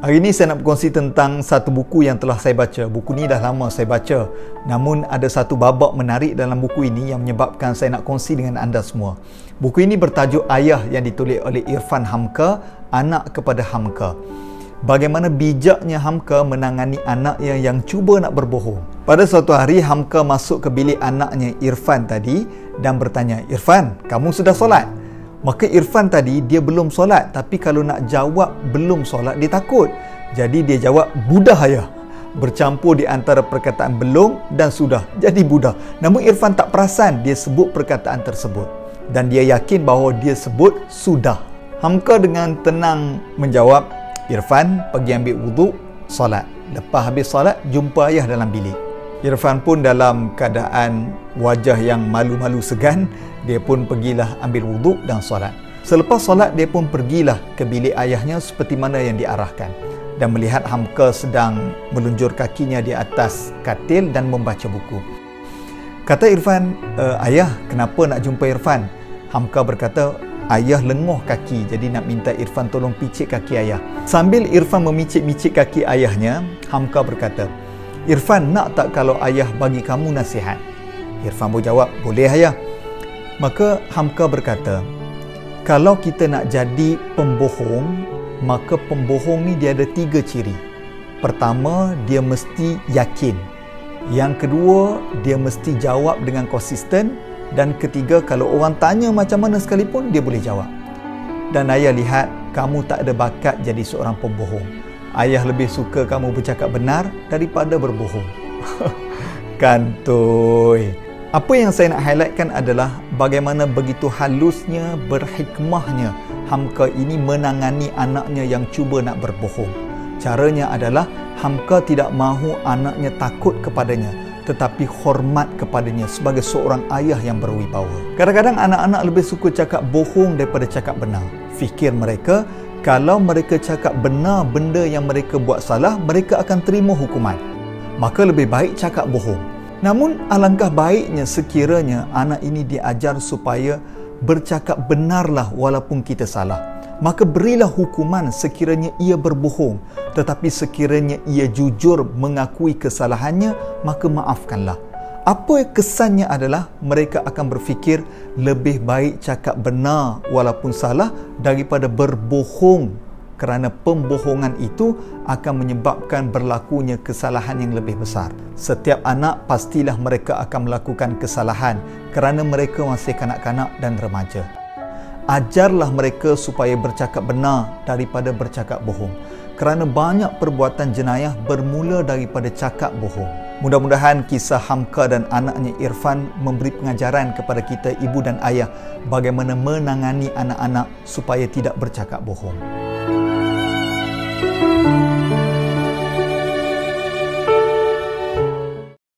Hari ini saya nak berkongsi tentang satu buku yang telah saya baca. Buku ni dah lama saya baca. Namun ada satu babak menarik dalam buku ini yang menyebabkan saya nak kongsi dengan anda semua. Buku ini bertajuk Ayah yang ditulis oleh Irfan Hamka, Anak kepada Hamka. Bagaimana bijaknya Hamka menangani anaknya yang cuba nak berbohong. Pada suatu hari Hamka masuk ke bilik anaknya Irfan tadi dan bertanya, "Irfan, kamu sudah solat?" Maka Irfan tadi dia belum solat, tapi kalau nak jawab belum solat dia takut. Jadi dia jawab budah ayah. Bercampur di antara perkataan belum dan sudah, jadi budah. Namun Irfan tak perasan dia sebut perkataan tersebut dan dia yakin bahawa dia sebut sudah. Hamka dengan tenang menjawab, "Irfan pergi ambil wuduk, solat. Lepas habis solat jumpa ayah dalam bilik." Irfan pun dalam keadaan wajah yang malu-malu segan, dia pun pergilah ambil wuduk dan solat. Selepas solat, dia pun pergilah ke bilik ayahnya seperti mana yang diarahkan dan melihat Hamka sedang meluncur kakinya di atas katil dan membaca buku. Kata Irfan, "Ayah, kenapa nak jumpa Irfan?" Hamka berkata, "Ayah lenguh kaki, jadi nak minta Irfan tolong picit kaki ayah." Sambil Irfan memicit-micit kaki ayahnya, Hamka berkata, "Irfan, nak tak kalau ayah bagi kamu nasihat?" Irfan pun jawab, "Boleh ayah." Maka Hamka berkata, "Kalau kita nak jadi pembohong, maka pembohong ni dia ada 3 ciri. Pertama, dia mesti yakin. Yang kedua, dia mesti jawab dengan konsisten. Dan ketiga, kalau orang tanya macam mana sekalipun, dia boleh jawab. Dan ayah lihat, kamu tak ada bakat jadi seorang pembohong. Ayah lebih suka kamu bercakap benar daripada berbohong." Kantoi. Apa yang saya nak highlightkan adalah bagaimana begitu halusnya, berhikmahnya Hamka ini menangani anaknya yang cuba nak berbohong. Caranya adalah Hamka tidak mahu anaknya takut kepadanya, tetapi hormat kepadanya sebagai seorang ayah yang berwibawa. Kadang-kadang anak-anak lebih suka cakap bohong daripada cakap benar. Fikir mereka, kalau mereka cakap benar benda yang mereka buat salah, mereka akan terima hukuman. Maka lebih baik cakap bohong. Namun alangkah baiknya sekiranya anak ini diajar supaya bercakap benarlah walaupun kita salah. Maka berilah hukuman sekiranya ia berbohong. Tetapi sekiranya ia jujur mengakui kesalahannya, maka maafkanlah. Apa kesannya adalah mereka akan berfikir lebih baik cakap benar walaupun salah daripada berbohong, kerana pembohongan itu akan menyebabkan berlakunya kesalahan yang lebih besar. Setiap anak pastilah mereka akan melakukan kesalahan kerana mereka masih kanak-kanak dan remaja. Ajarlah mereka supaya bercakap benar daripada bercakap bohong, kerana banyak perbuatan jenayah bermula daripada cakap bohong. Mudah-mudahan kisah Hamka dan anaknya Irfan memberi pengajaran kepada kita ibu dan ayah bagaimana menangani anak-anak supaya tidak bercakap bohong.